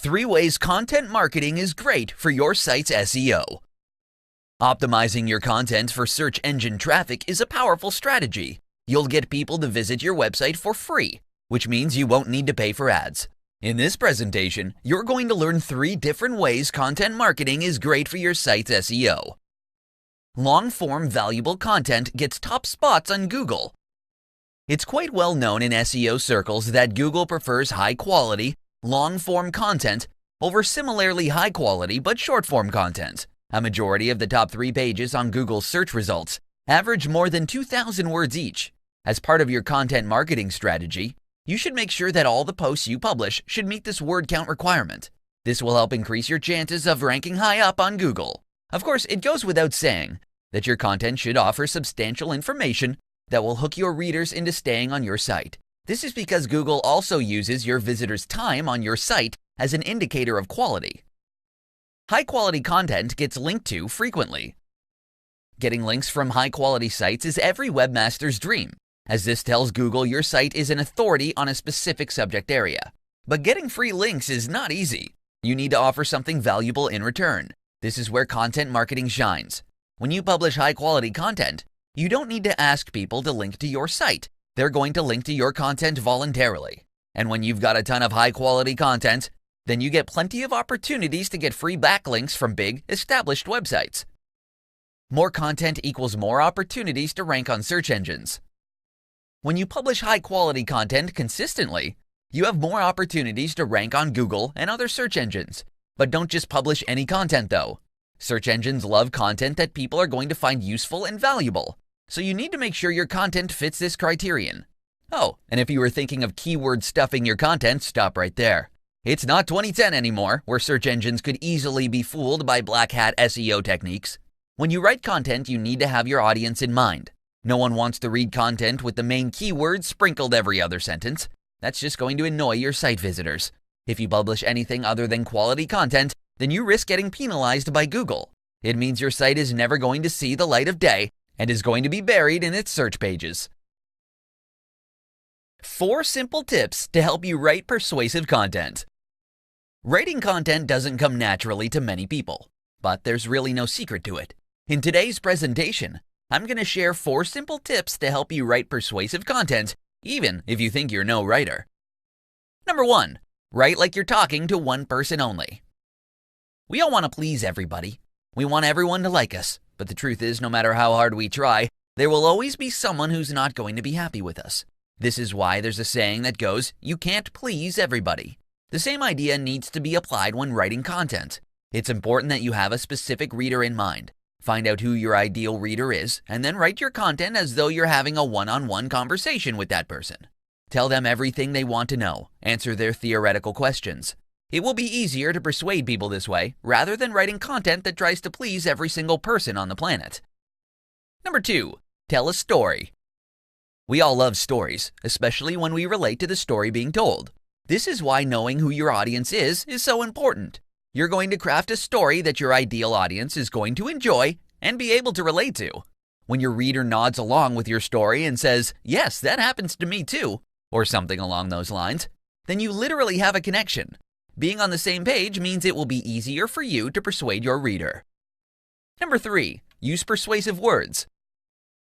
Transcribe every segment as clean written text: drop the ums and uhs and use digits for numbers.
3 ways content marketing is great for your site's SEO. Optimizing your content for search engine traffic is a powerful strategy. You'll get people to visit your website for free, which means you won't need to pay for ads. In this presentation, you're going to learn 3 different ways content marketing is great for your site's SEO. Long-form valuable content gets top spots on Google. It's quite well known in SEO circles that Google prefers high-quality, long-form content over similarly high-quality but short-form content. A majority of the top 3 pages on Google's search results average more than 2,000 words each. As part of your content marketing strategy, you should make sure that all the posts you publish should meet this word count requirement. This will help increase your chances of ranking high up on Google. Of course, it goes without saying that your content should offer substantial information that will hook your readers into staying on your site. This is because Google also uses your visitors' time on your site as an indicator of quality. High-quality content gets linked to frequently. Getting links from high-quality sites is every webmaster's dream, as this tells Google your site is an authority on a specific subject area. But getting free links is not easy. You need to offer something valuable in return. This is where content marketing shines. When you publish high-quality content, you don't need to ask people to link to your site. They're going to link to your content voluntarily. And when you've got a ton of high-quality content, then you get plenty of opportunities to get free backlinks from big, established websites. More content equals more opportunities to rank on search engines. When you publish high-quality content consistently, you have more opportunities to rank on Google and other search engines. But don't just publish any content though. Search engines love content that people are going to find useful and valuable. So you need to make sure your content fits this criterion. Oh, and if you were thinking of keyword stuffing your content, stop right there. It's not 2010 anymore, where search engines could easily be fooled by black hat SEO techniques. When you write content, you need to have your audience in mind. No one wants to read content with the main keywords sprinkled every other sentence. That's just going to annoy your site visitors. If you publish anything other than quality content, then you risk getting penalized by Google. It means your site is never going to see the light of day and is going to be buried in its search pages. 4 simple tips to help you write persuasive content. Writing content doesn't come naturally to many people, but there's really no secret to it. In today's presentation, I'm going to share 4 simple tips to help you write persuasive content, even if you think you're no writer. Number 1, write like you're talking to one person only. We all want to please everybody. We want everyone to like us, but the truth is, no matter how hard we try, there will always be someone who's not going to be happy with us. This is why there's a saying that goes, you can't please everybody. The same idea needs to be applied when writing content. It's important that you have a specific reader in mind. Find out who your ideal reader is, and then write your content as though you're having a one-on-one conversation with that person. Tell them everything they want to know. Answer their theoretical questions. It will be easier to persuade people this way, rather than writing content that tries to please every single person on the planet. Number 2, tell a story. We all love stories, especially when we relate to the story being told. This is why knowing who your audience is so important. You're going to craft a story that your ideal audience is going to enjoy and be able to relate to. When your reader nods along with your story and says, yes, that happens to me too, or something along those lines, then you literally have a connection. Being on the same page means it will be easier for you to persuade your reader. Number 3, use persuasive words.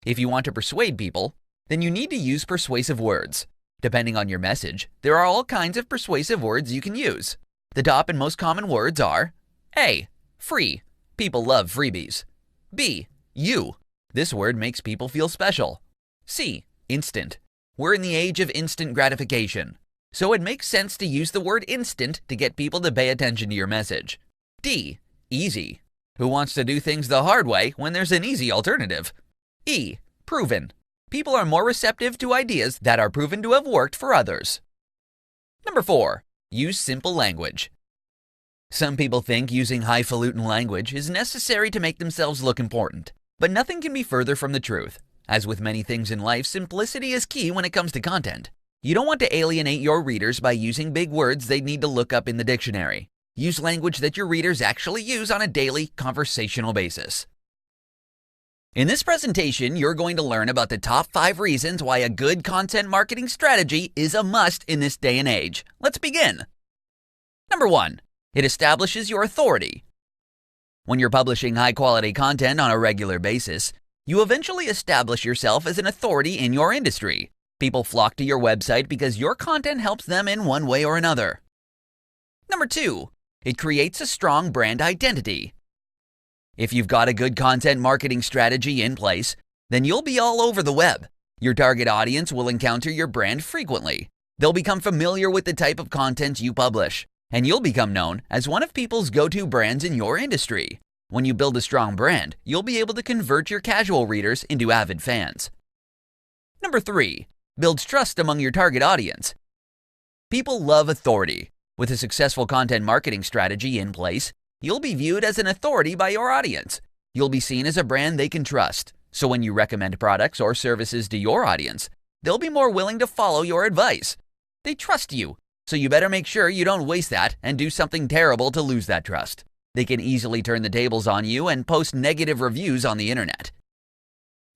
If you want to persuade people, then you need to use persuasive words. Depending on your message, there are all kinds of persuasive words you can use. The top and most common words are A, free. People love freebies. B, you. This word makes people feel special. C, instant. We're in the age of instant gratification, so it makes sense to use the word instant to get people to pay attention to your message. D, easy. Who wants to do things the hard way when there's an easy alternative? E, proven. People are more receptive to ideas that are proven to have worked for others. Number 4, use simple language. Some people think using highfalutin language is necessary to make themselves look important, but nothing can be further from the truth. As with many things in life, simplicity is key when it comes to content. You don't want to alienate your readers by using big words they'd need to look up in the dictionary. Use language that your readers actually use on a daily, conversational basis. In this presentation, you're going to learn about the top 5 reasons why a good content marketing strategy is a must in this day and age. Let's begin. Number 1. It establishes your authority. When you're publishing high-quality content on a regular basis, you eventually establish yourself as an authority in your industry. People flock to your website because your content helps them in one way or another. Number 2. It creates a strong brand identity. If you've got a good content marketing strategy in place, then you'll be all over the web. Your target audience will encounter your brand frequently. They'll become familiar with the type of content you publish, and you'll become known as one of people's go-to brands in your industry. When you build a strong brand, you'll be able to convert your casual readers into avid fans. Number 3. Builds trust among your target audience. People love authority. With a successful content marketing strategy in place, you'll be viewed as an authority by your audience. You'll be seen as a brand they can trust. So when you recommend products or services to your audience, they'll be more willing to follow your advice. They trust you, so you better make sure you don't waste that and do something terrible to lose that trust. They can easily turn the tables on you and post negative reviews on the internet.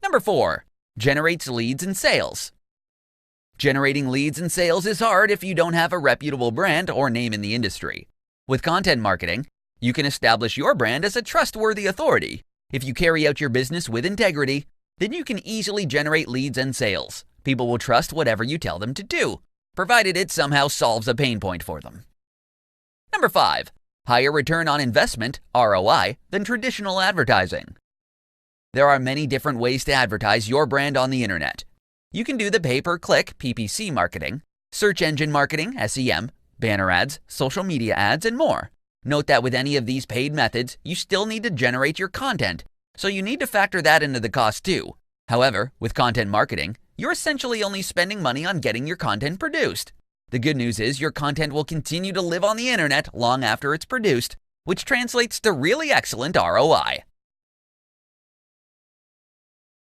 Number 4. Generates leads and sales. Generating leads and sales is hard if you don't have a reputable brand or name in the industry. With content marketing, you can establish your brand as a trustworthy authority. If you carry out your business with integrity, then you can easily generate leads and sales. People will trust whatever you tell them to do, provided it somehow solves a pain point for them. Number 5. Higher return on investment, ROI, than traditional advertising. There are many different ways to advertise your brand on the internet. You can do the pay-per-click PPC marketing, search engine marketing, SEM, banner ads, social media ads, and more. Note that with any of these paid methods, you still need to generate your content, so you need to factor that into the cost too. However, with content marketing, you're essentially only spending money on getting your content produced. The good news is your content will continue to live on the internet long after it's produced, which translates to really excellent ROI.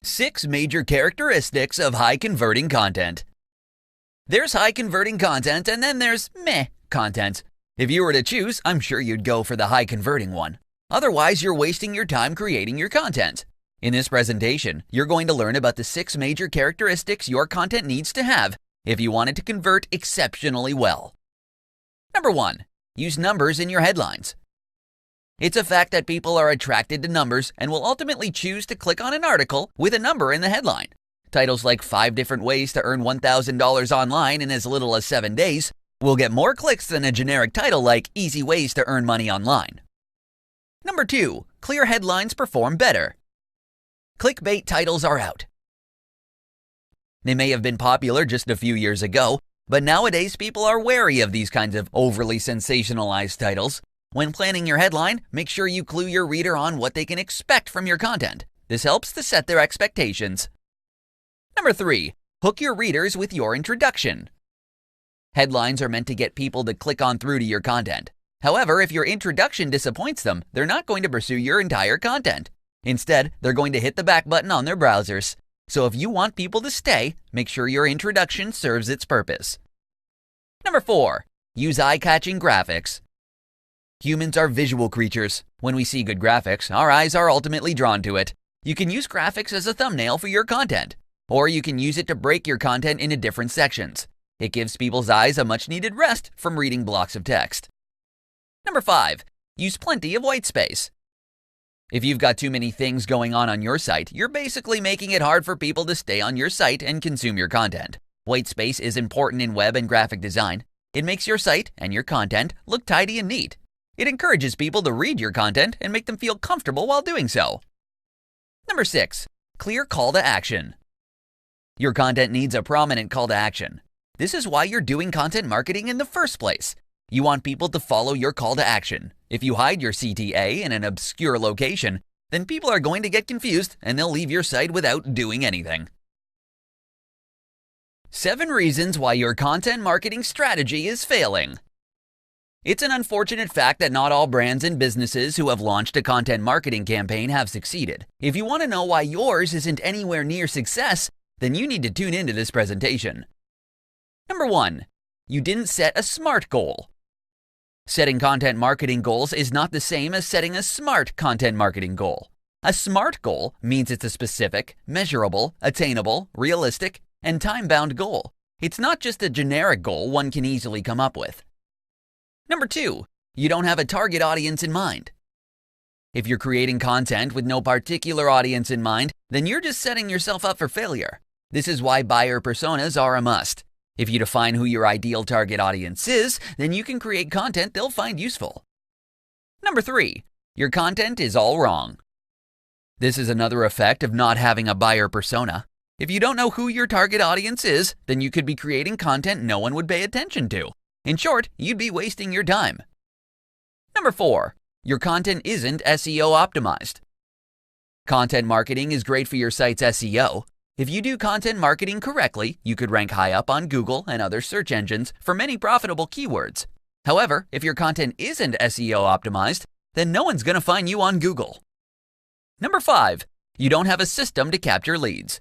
6 major characteristics of high-converting content. There's high-converting content and then there's meh content. If you were to choose, I'm sure you'd go for the high-converting one. Otherwise, you're wasting your time creating your content. In this presentation, you're going to learn about the 6 major characteristics your content needs to have if you want it to convert exceptionally well. Number 1. Use numbers in your headlines. It's a fact that people are attracted to numbers and will ultimately choose to click on an article with a number in the headline. Titles like 5 different ways to earn $1,000 online in as little as 7 days will get more clicks than a generic title like Easy Ways to Earn Money Online. Number 2. Clear headlines perform better. Clickbait titles are out. They may have been popular just a few years ago, but nowadays people are wary of these kinds of overly sensationalized titles. When planning your headline, make sure you clue your reader on what they can expect from your content. This helps to set their expectations. Number 3. Hook your readers with your introduction. Headlines are meant to get people to click on through to your content. However, if your introduction disappoints them, they're not going to pursue your entire content. Instead, they're going to hit the back button on their browsers. So if you want people to stay, make sure your introduction serves its purpose. Number 4. Use eye-catching graphics. Humans are visual creatures. When we see good graphics, our eyes are ultimately drawn to it. You can use graphics as a thumbnail for your content, or you can use it to break your content into different sections. It gives people's eyes a much-needed rest from reading blocks of text. Number 5. Use plenty of white space. If you've got too many things going on your site, you're basically making it hard for people to stay on your site and consume your content. White space is important in web and graphic design. It makes your site and your content look tidy and neat. It encourages people to read your content and make them feel comfortable while doing so. Number 6. Clear call to action. Your content needs a prominent call to action. This is why you're doing content marketing in the first place. You want people to follow your call to action. If you hide your CTA in an obscure location, then people are going to get confused and they'll leave your site without doing anything. 7 reasons why your content marketing strategy is failing. It's an unfortunate fact that not all brands and businesses who have launched a content marketing campaign have succeeded. If you want to know why yours isn't anywhere near success, then you need to tune into this presentation. Number 1. You didn't set a SMART goal. Setting content marketing goals is not the same as setting a SMART content marketing goal. A SMART goal means it's a specific, measurable, attainable, realistic, and time-bound goal. It's not just a generic goal one can easily come up with. Number 2, you don't have a target audience in mind. If you're creating content with no particular audience in mind, then you're just setting yourself up for failure. This is why buyer personas are a must. If you define who your ideal target audience is, then you can create content they'll find useful. Number 3, your content is all wrong. This is another effect of not having a buyer persona. If you don't know who your target audience is, then you could be creating content no one would pay attention to. In short, you'd be wasting your time. Number 4, your content isn't SEO optimized. Content marketing is great for your site's SEO. If you do content marketing correctly, you could rank high up on Google and other search engines for many profitable keywords. However, if your content isn't SEO optimized, then no one's going to find you on Google. Number 5, you don't have a system to capture leads.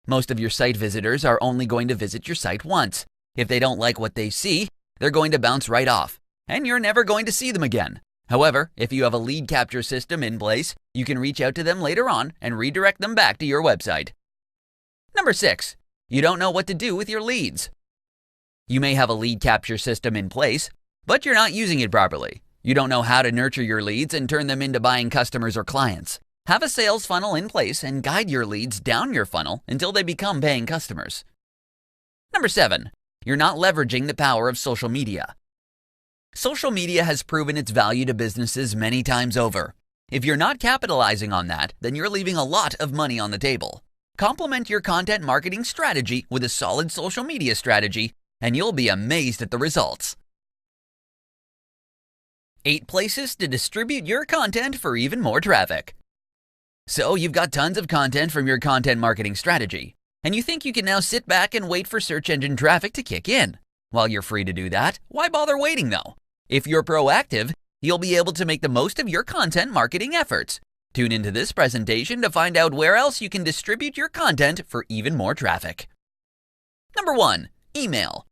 Most of your site visitors are only going to visit your site once. If they don't like what they see, they're going to bounce right off, and you're never going to see them again. However, if you have a lead capture system in place, you can reach out to them later on and redirect them back to your website. Number 6, you don't know what to do with your leads. You may have a lead capture system in place, but you're not using it properly. You don't know how to nurture your leads and turn them into buying customers or clients. Have a sales funnel in place and guide your leads down your funnel until they become paying customers. Number 7, you're not leveraging the power of social media. Social media has proven its value to businesses many times over. If you're not capitalizing on that, then you're leaving a lot of money on the table. Complement your content marketing strategy with a solid social media strategy, and you'll be amazed at the results. 8 places to distribute your content for even more traffic. So you've got tons of content from your content marketing strategy, and you think you can now sit back and wait for search engine traffic to kick in. While you're free to do that, why bother waiting though? If you're proactive, you'll be able to make the most of your content marketing efforts. Tune into this presentation to find out where else you can distribute your content for even more traffic. Number 1, email.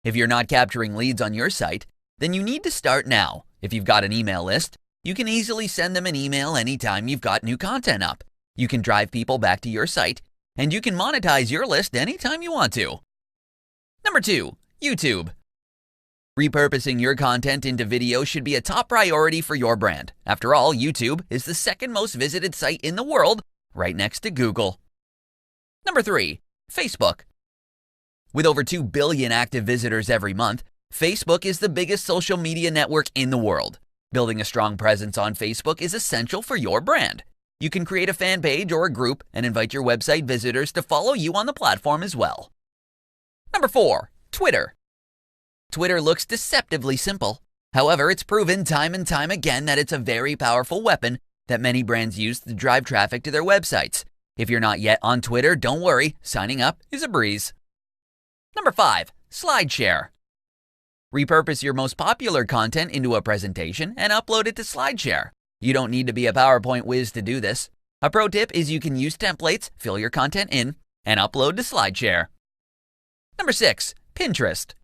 If you're not capturing leads on your site, then you need to start now. If you've got an email list, you can easily send them an email anytime you've got new content up. You can drive people back to your site, and you can monetize your list anytime you want to. Number 2, YouTube. Repurposing your content into video should be a top priority for your brand. After all, YouTube is the second most visited site in the world, right next to Google. Number 3, Facebook. With over 2 billion active visitors every month, Facebook is the biggest social media network in the world. Building a strong presence on Facebook is essential for your brand. You can create a fan page or a group and invite your website visitors to follow you on the platform as well. Number 4, Twitter. Twitter looks deceptively simple. However, it's proven time and time again that it's a very powerful weapon that many brands use to drive traffic to their websites. If you're not yet on Twitter, don't worry, signing up is a breeze. Number 5, SlideShare. Repurpose your most popular content into a presentation and upload it to SlideShare. You don't need to be a PowerPoint whiz to do this. A pro tip is you can use templates, fill your content in, and upload to SlideShare. Number 6, Pinterest.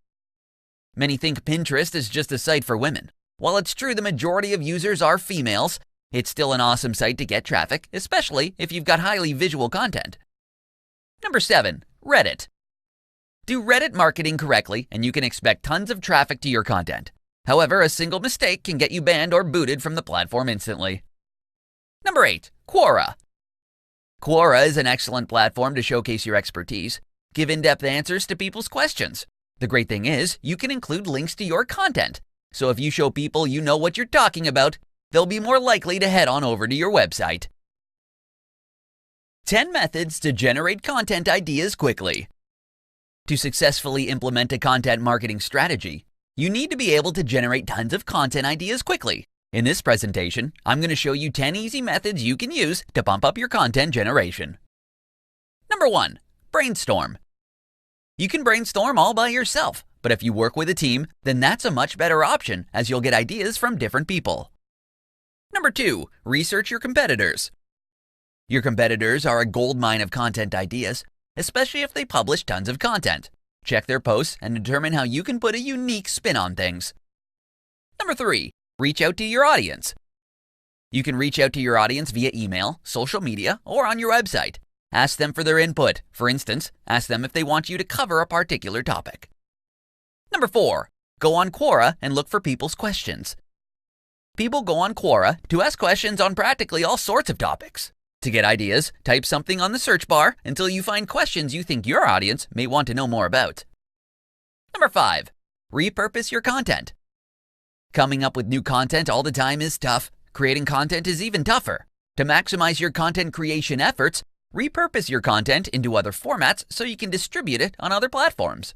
Many think Pinterest is just a site for women. While it's true the majority of users are females, it's still an awesome site to get traffic, especially if you've got highly visual content. Number 7, Reddit. Do Reddit marketing correctly and you can expect tons of traffic to your content. However, a single mistake can get you banned or booted from the platform instantly. Number 8, Quora. Quora is an excellent platform to showcase your expertise. Give in-depth answers to people's questions. The great thing is, you can include links to your content. So if you show people you know what you're talking about, they'll be more likely to head on over to your website. 10 methods to generate content ideas quickly. To successfully implement a content marketing strategy, you need to be able to generate tons of content ideas quickly. In this presentation, I'm going to show you 10 easy methods you can use to pump up your content generation. Number 1, brainstorm. You can brainstorm all by yourself, but if you work with a team, then that's a much better option as you'll get ideas from different people. Number 2, research your competitors. Your competitors are a goldmine of content ideas, especially if they publish tons of content. Check their posts and determine how you can put a unique spin on things. Number 3, reach out to your audience. You can reach out to your audience via email, social media, or on your website. Ask them for their input. For instance, ask them if they want you to cover a particular topic. Number 4, Go on Quora and look for people's questions. People go on Quora to ask questions on practically all sorts of topics. To get ideas, type something on the search bar until you find questions you think your audience may want to know more about. Number 5. Repurpose your content. Coming up with new content all the time is tough. Creating content is even tougher. To maximize your content creation efforts, repurpose your content into other formats so you can distribute it on other platforms.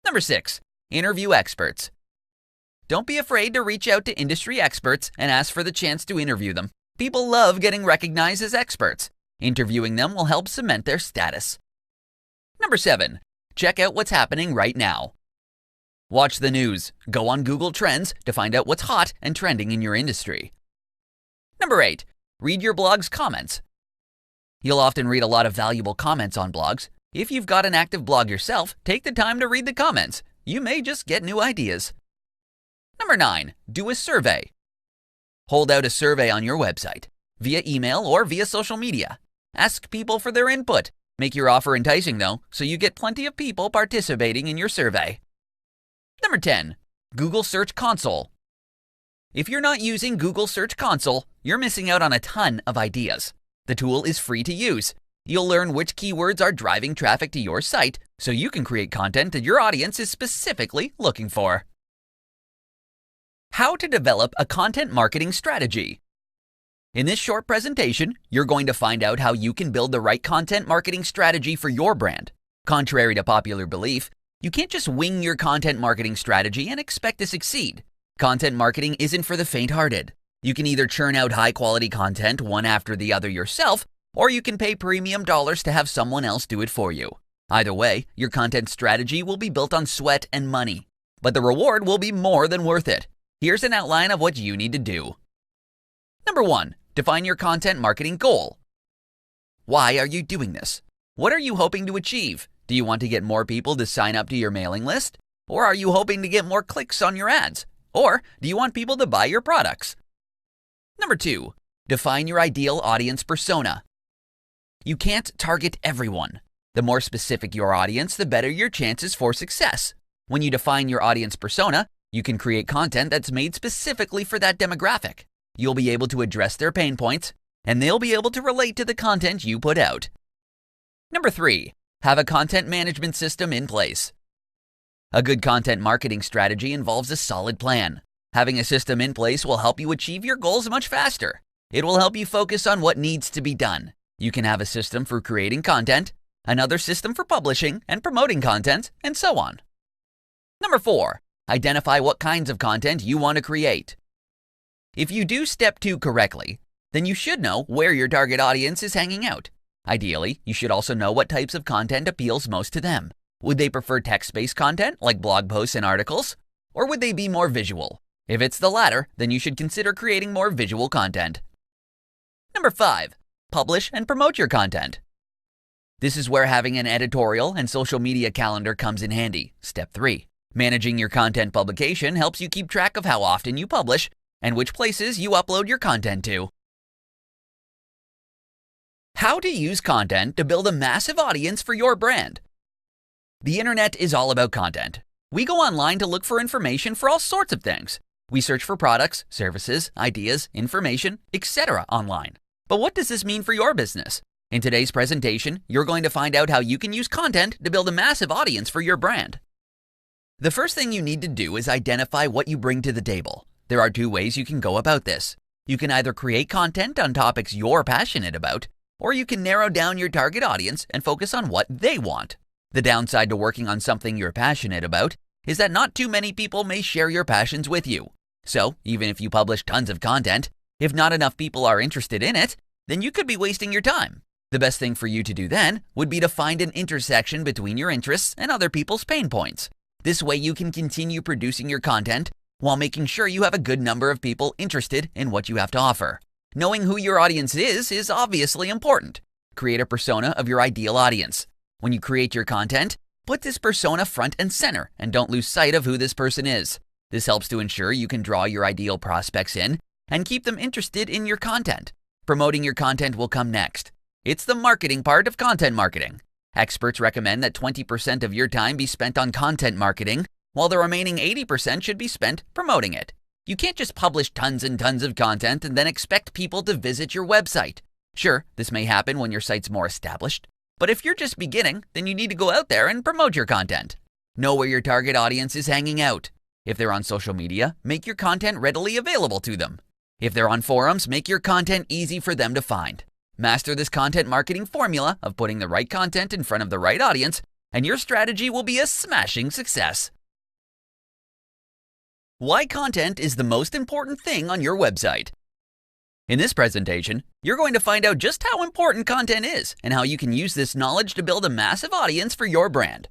Number 6. Interview experts. Don't be afraid to reach out to industry experts and ask for the chance to interview them. People love getting recognized as experts. Interviewing them will help cement their status. Number 7. Check out what's happening right now. Watch the news. Go on Google Trends to find out what's hot and trending in your industry. Number 8. Read your blog's comments. You'll often read a lot of valuable comments on blogs. If you've got an active blog yourself, take the time to read the comments. You may just get new ideas. Number 9. Do a survey. Hold out a survey on your website, via email or via social media. Ask people for their input. Make your offer enticing though, so you get plenty of people participating in your survey. Number 10. Google Search Console. If you're not using Google Search Console, you're missing out on a ton of ideas. The tool is free to use. You'll learn which keywords are driving traffic to your site, so you can create content that your audience is specifically looking for. How to develop a content marketing strategy. In this short presentation, you're going to find out how you can build the right content marketing strategy for your brand. Contrary to popular belief, you can't just wing your content marketing strategy and expect to succeed. Content marketing isn't for the faint-hearted. You can either churn out high-quality content one after the other yourself, or you can pay premium dollars to have someone else do it for you. Either way, your content strategy will be built on sweat and money, but the reward will be more than worth it. Here's an outline of what you need to do. Number 1. Define your content marketing goal. Why are you doing this? What are you hoping to achieve? Do you want to get more people to sign up to your mailing list? Or are you hoping to get more clicks on your ads? Or do you want people to buy your products? Number 2. Define your ideal audience persona. You can't target everyone. The more specific your audience, the better your chances for success. When you define your audience persona, you can create content that's made specifically for that demographic. You'll be able to address their pain points, and they'll be able to relate to the content you put out. Number 3. Have a content management system in place. A good content marketing strategy involves a solid plan. Having a system in place will help you achieve your goals much faster. It will help you focus on what needs to be done. You can have a system for creating content, another system for publishing and promoting content, and so on. Number 4. Identify what kinds of content you want to create. If you do step 2 correctly, then you should know where your target audience is hanging out. Ideally, you should also know what types of content appeals most to them. Would they prefer text-based content like blog posts and articles? Or would they be more visual? If it's the latter, then you should consider creating more visual content. Number 5. Publish and promote your content. This is where having an editorial and social media calendar comes in handy. Step 3. Managing your content publication helps you keep track of how often you publish and which places you upload your content to. How to use content to build a massive audience for your brand. The internet is all about content. We go online to look for information for all sorts of things. We search for products, services, ideas, information, etc. online. But what does this mean for your business? In today's presentation, you're going to find out how you can use content to build a massive audience for your brand. The first thing you need to do is identify what you bring to the table. There are 2 ways you can go about this. You can either create content on topics you're passionate about, or you can narrow down your target audience and focus on what they want. The downside to working on something you're passionate about is that not too many people may share your passions with you. So, even if you publish tons of content, if not enough people are interested in it, then you could be wasting your time. The best thing for you to do then would be to find an intersection between your interests and other people's pain points. This way you can continue producing your content while making sure you have a good number of people interested in what you have to offer. Knowing who your audience is obviously important. Create a persona of your ideal audience. When you create your content, put this persona front and center and don't lose sight of who this person is. This helps to ensure you can draw your ideal prospects in and keep them interested in your content. Promoting your content will come next. It's the marketing part of content marketing. Experts recommend that 20% of your time be spent on content marketing while the remaining 80% should be spent promoting it. You can't just publish tons and tons of content and then expect people to visit your website. Sure, this may happen when your site's more established, but if you're just beginning, then you need to go out there and promote your content. Know where your target audience is hanging out. If they're on social media, make your content readily available to them. If they're on forums, make your content easy for them to find. Master this content marketing formula of putting the right content in front of the right audience, and your strategy will be a smashing success. Why content is the most important thing on your website. In this presentation, you're going to find out just how important content is and how you can use this knowledge to build a massive audience for your brand.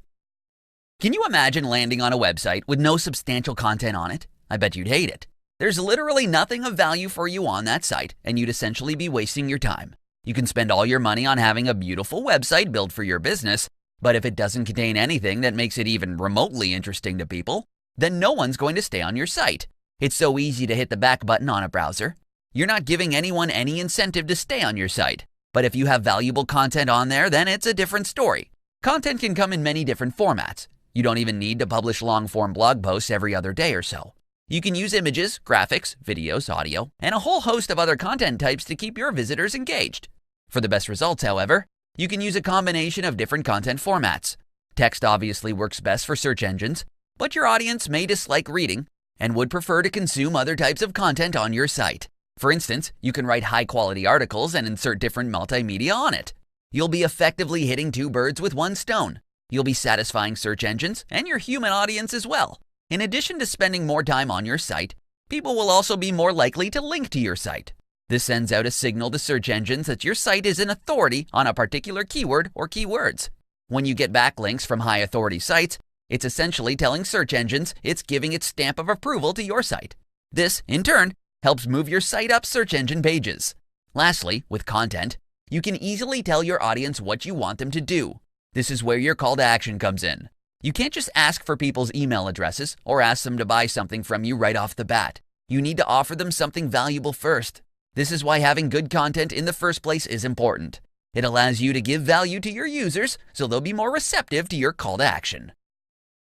Can you imagine landing on a website with no substantial content on it? I bet you'd hate it. There's literally nothing of value for you on that site, and you'd essentially be wasting your time. You can spend all your money on having a beautiful website built for your business, but if it doesn't contain anything that makes it even remotely interesting to people, then no one's going to stay on your site. It's so easy to hit the back button on a browser. You're not giving anyone any incentive to stay on your site. But if you have valuable content on there, then it's a different story. Content can come in many different formats. You don't even need to publish long-form blog posts every other day or so. You can use images, graphics, videos, audio, and a whole host of other content types to keep your visitors engaged. For the best results, however, you can use a combination of different content formats. Text obviously works best for search engines, but your audience may dislike reading and would prefer to consume other types of content on your site. For instance, you can write high-quality articles and insert different multimedia on it. You'll be effectively hitting two birds with one stone. You'll be satisfying search engines and your human audience as well. In addition to spending more time on your site, people will also be more likely to link to your site. This sends out a signal to search engines that your site is an authority on a particular keyword or keywords. When you get backlinks from high-authority sites, it's essentially telling search engines it's giving its stamp of approval to your site. This, in turn, helps move your site up search engine pages. Lastly, with content, you can easily tell your audience what you want them to do. This is where your call to action comes in. You can't just ask for people's email addresses or ask them to buy something from you right off the bat. You need to offer them something valuable first. This is why having good content in the first place is important. It allows you to give value to your users so they'll be more receptive to your call to action.